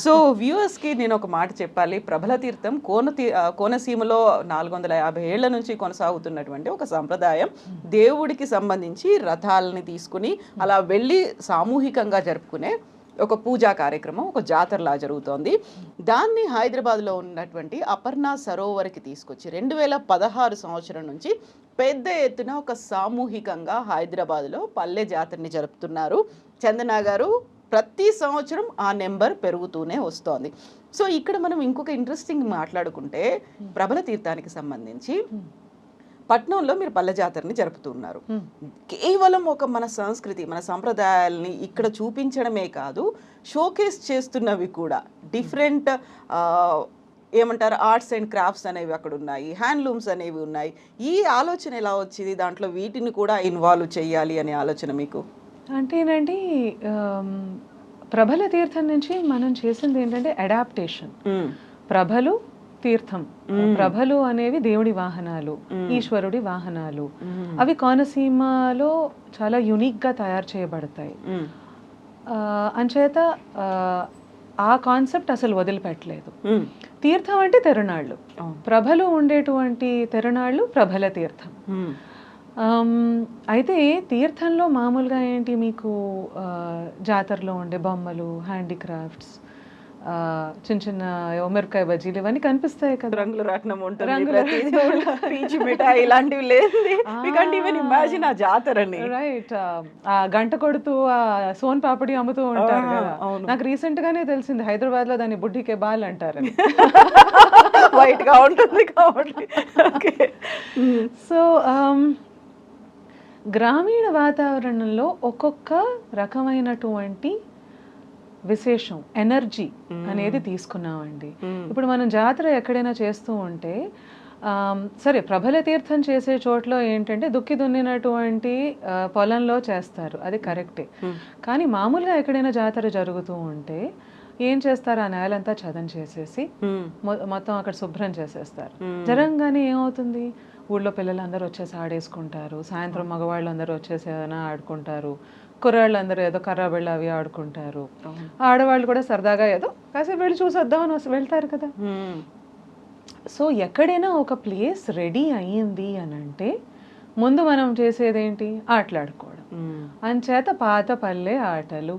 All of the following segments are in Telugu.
సో వ్యూవర్స్కి నేను ఒక మాట చెప్పాలి. ప్రభల తీర్థం కోనసీమలో 450 ఏళ్ల నుంచి కొనసాగుతున్నటువంటి ఒక సంప్రదాయం. దేవుడికి సంబంధించి రథాలని తీసుకుని అలా వెళ్ళి సామూహికంగా జరుపుకునే ఒక పూజా కార్యక్రమం, ఒక జాతరలా జరుగుతోంది. దాన్ని హైదరాబాద్లో ఉన్నటువంటి అపర్ణ సరోవర్కి తీసుకొచ్చి 2016 సంవత్సరం నుంచి పెద్ద ఎత్తున ఒక సామూహికంగా హైదరాబాద్లో పల్లె జాతరని జరుపుతున్నారు. చందన గారు, ప్రతి సంవత్సరం ఆ నెంబర్ పెరుగుతూనే వస్తోంది. సో ఇక్కడ మనం ఇంకొక ఇంట్రెస్టింగ్ మాట్లాడుకుంటే, ప్రభల తీర్థానికి సంబంధించి పట్నంలో మీరు పల్లె జాతరని జరుపుతున్నారు. కేవలం ఒక మన సంస్కృతి, మన సంప్రదాయాల్ని ఇక్కడ చూపించడమే కాదు, షోకేస్ చేస్తున్నవి కూడా డిఫరెంట్ ఏమంటారు, ఆర్ట్స్ అండ్ క్రాఫ్ట్స్ అనేవి అక్కడ ఉన్నాయి, హ్యాండ్లూమ్స్ అనేవి ఉన్నాయి. ఈ ఆలోచన ఎలా వచ్చింది? దాంట్లో వీటిని కూడా ఇన్వాల్వ్ చేయాలి అనే ఆలోచన మీకు? అంటేనండి, ప్రభల తీర్థం నుంచి మనం చేసింది ఏంటంటే అడాప్టేషన్. ప్రభలు, తీర్థం, ప్రభలు అనేవి దేవుడి వాహనాలు, ఈశ్వరుడి వాహనాలు. అవి కోనసీమలో చాలా యునిక్గా తయారు చేయబడతాయి. అంచేత ఆ కాన్సెప్ట్ అసలు వదిలిపెట్టలేదు. తీర్థం అంటే తిరునాళ్ళు, ప్రభలు ఉండేటువంటి తిరునాళ్ళు ప్రభల తీర్థం. అయితే తీర్థంలో మామూలుగా ఏంటి, మీకు జాతరలో ఉండే బొమ్మలు, హ్యాండీక్రాఫ్ట్స్, చిన్న చిన్న మిరపకాయ బజ్జీలు ఇవన్నీ కనిపిస్తాయి కదా, రంగుల రాట్నం ఉంటుంది, పీచు మిఠాయి ఇలాంటివి లేదు. ఇమాజిన్ ఆ జాతరని, రైట్. ఆ గంట కొడుతూ ఆ సోన్ పాపడి అమ్ముతూ ఉంటారు కదా. నాకు రీసెంట్ గానే తెలిసింది, హైదరాబాద్ లో దాన్ని బుడ్డికే బాల్ అంటారు, వైట్ గా ఉంటుంది కాబట్టి. సో గ్రామీణ వాతావరణంలో ఒక్కొక్క రకమైనటువంటి విశేషం, ఎనర్జీ అనేది తీసుకున్నామండి. ఇప్పుడు మనం జాతర ఎక్కడైనా చేస్తూ ఉంటే, సరే ప్రభల తీర్థం చేసే చోట్ల ఏంటంటే దుక్కి దున్నినటువంటి పొలంలో చేస్తారు, అది కరెక్టే. కానీ మామూలుగా ఎక్కడైనా జాతర జరుగుతూ ఉంటే ఏం చేస్తారు, ఆ నేలంతా చదం చేసేసి మొత్తం అక్కడ శుభ్రం చేసేస్తారు. జరంగానే ఏమవుతుంది, ఊళ్ళో పిల్లలందరూ వచ్చేసి ఆడేసుకుంటారు, సాయంత్రం మగవాళ్ళు అందరూ వచ్చేసి ఏదైనా ఆడుకుంటారు, కుర్రాళ్ళు అందరూ ఏదో కర్రాబెళ్ళ అవి ఆడుకుంటారు, ఆడవాళ్ళు కూడా సరదాగా ఏదో కాసేపు వెళ్ళి చూసొద్దామని వెళ్తారు కదా. సో ఎక్కడైనా ఒక ప్లేస్ రెడీ అయ్యింది అని అంటే ముందు మనం చేసేదేంటి, ఆటలాడుకోవడం. అంచేత పాత పల్లె ఆటలు.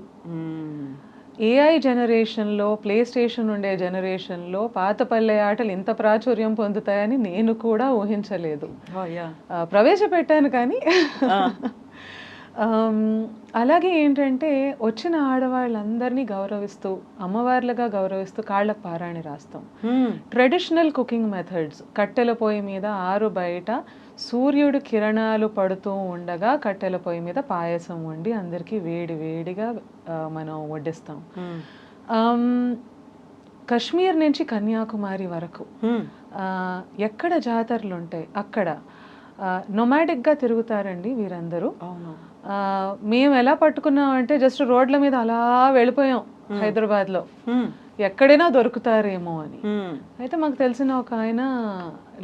ఏఐ జనరేషన్లో, ప్లే స్టేషన్ ఉండే జనరేషన్లో పాత పల్లె ఆటలు ఇంత ప్రాచుర్యం పొందుతాయని నేను కూడా ఊహించలేదు. ప్రవేశపెట్టాను కానీ. అలాగే ఏంటంటే వచ్చిన ఆడవాళ్ళందరినీ గౌరవిస్తూ, అమ్మవార్లుగా గౌరవిస్తూ కాళ్ళకు పారాణి రాస్తాం. ట్రెడిషనల్ కుకింగ్ మెథడ్స్, కట్టెల పొయ్యి మీద ఆరు బయట సూర్యుడు కిరణాలు పడుతూ ఉండగా కట్టెల పొయ్యి మీద పాయసం వండి అందరికీ వేడి వేడిగా మనం వడ్డిస్తాం. కశ్మీర్ నుంచి కన్యాకుమారి వరకు ఎక్కడ జాతరలు ఉంటాయి అక్కడ నొమాడిక్గా తిరుగుతారండి వీరందరూ. మేము ఎలా పట్టుకున్నాం అంటే జస్ట్ రోడ్ల మీద అలా వెళ్ళిపోయాం హైదరాబాద్లో, ఎక్కడైనా దొరుకుతారేమో అని. అయితే మాకు తెలిసిన ఒక ఆయన,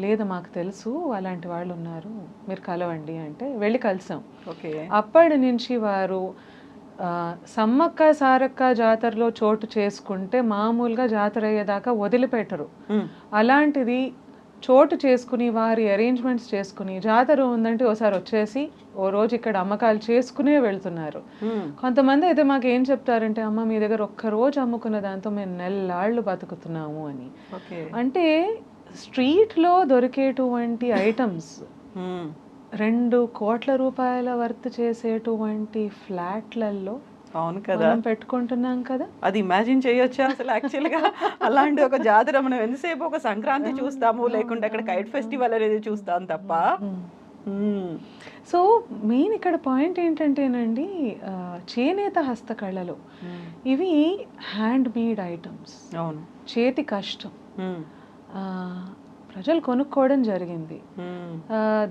లేదు మాకు తెలుసు అలాంటి వాళ్ళు ఉన్నారు, మీరు కలవండి అంటే వెళ్ళి కలిసాం. అప్పటి నుంచి వారు సమ్మక్క సారక్క జాతరలో చోటు చేసుకుంటే మామూలుగా జాతర అయ్యేదాకా వదిలిపెట్టరు. అలాంటిది చోటు చేసుకుని వారి అరేంజ్మెంట్స్ చేసుకుని జాతర ఉందంటే ఓసారి వచ్చేసి ఓ రోజు ఇక్కడ అమ్మకాలు చేసుకునే వెళ్తున్నారు. కొంతమంది అయితే మాకు ఏం చెప్తారంటే, అమ్మ మీ దగ్గర ఒక్క రోజు అమ్ముకున్న దాంతో మేము నెల్లాళ్ళు బతుకుతున్నాము అని. అంటే స్ట్రీట్లో దొరికేటువంటి ఐటమ్స్ 2 కోట్ల రూపాయల వర్త్ చేసేటువంటి ఫ్లాట్లలో అవును కదా పెట్టుకుంటున్నాం కదా. అది ఇమాజిన్ చేయొచ్చా అసలు? యాక్చువల్గా అలాంటి ఒక జాతర మనం ఎంతసేపు ఒక సంక్రాంతి చూస్తాము, లేకుంటే అక్కడ కైట్ ఫెస్టివల్ అనేది చూస్తాం తప్ప. సో మెయిన్ ఇక్కడ పాయింట్ ఏంటంటేనండి, చేనేత హస్తకళలు ఇవి హ్యాండ్ మేడ్ ఐటమ్స్, అవును, చేతి కష్టం. ప్రజలు కొనుక్కోవడం జరిగింది.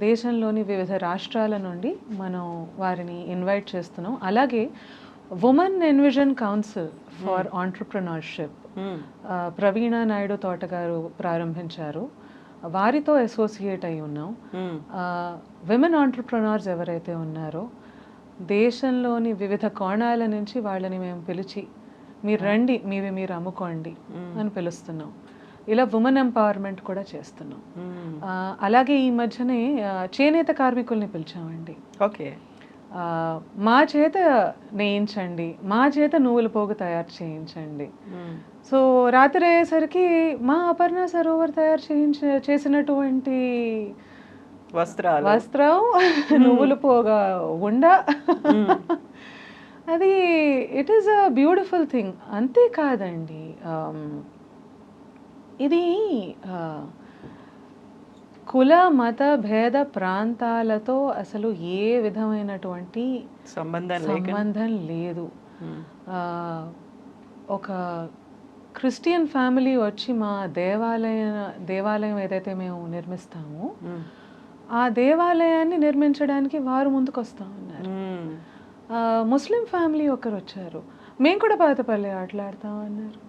దేశంలోని వివిధ రాష్ట్రాల నుండి మనం వారిని ఇన్వైట్ చేస్తున్నాం. అలాగే women envision council for entrepreneurship Praveena Naidu తోటగారు ప్రారంభించారు. వారితో అసోసియేట్ అయి ఉన్నాం. విమెన్ ఆంటర్ప్రినర్స్ ఎవరైతే ఉన్నారో దేశంలోని వివిధ కోణాల నుంచి వాళ్ళని మేము పిలిచి మీరు రండి, మీవి మీరు అమ్ముకోండి అని పిలుస్తున్నాం. ఇలా ఉమెన్ ఎంపవర్మెంట్ కూడా చేస్తున్నాం. అలాగే ఈ మధ్యనే చేనేత కార్మికుల్ని పిలిచామండి. ఓకే. మా చేత నేయించండి, మా చేత నువ్వుల పోగు తయారు చేయించండి. సో రాత్రి అయ్యేసరికి మా అపర్ణ సరోవర్ తయారు చేసినటువంటి వస్త్రం నువ్వుల పోగా ఉండ, అది it is a beautiful thing. అంతేకాదండి, ఇది కుల మత భేద ప్రాంతాలతో అసలు ఏ విధమైనటువంటి సంబంధం లేదు. ఒక క్రిస్టియన్ ఫ్యామిలీ వచ్చి మా దేవాలయం ఏదైతే మేము నిర్మిస్తామో ఆ దేవాలయాన్ని నిర్మించడానికి వారు ముందుకు వస్తా ఉన్నారు. ముస్లిం ఫ్యామిలీ ఒకరు వచ్చారు, మేము కూడా పాతపల్లి ఆటలాడతామన్నారు.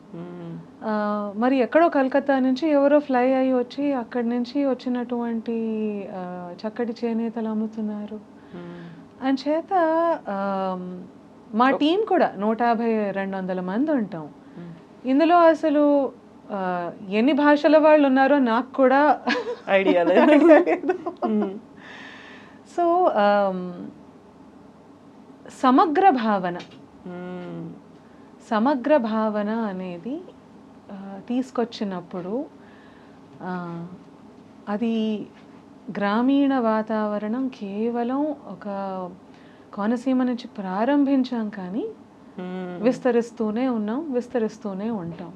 మరి ఎక్కడో కలకత్తా నుంచి ఎవరో ఫ్లై అయ్యి వచ్చి అక్కడి నుంచి వచ్చినటువంటి చక్కటి చేనేతలు అమ్ముతున్నారు. అంచేత మా టీం కూడా 150-200 మంది ఉంటాం. ఇందులో అసలు ఎన్ని భాషల వాళ్ళు ఉన్నారో నాకు కూడా ఐడియా లేదు. సో సమగ్ర భావన అనేది తీసుకొచ్చినప్పుడు అది గ్రామీణ వాతావరణం కేవలం ఒక కోనసీమ నుంచి ప్రారంభించాం, కానీ విస్తరిస్తూనే ఉంటాం.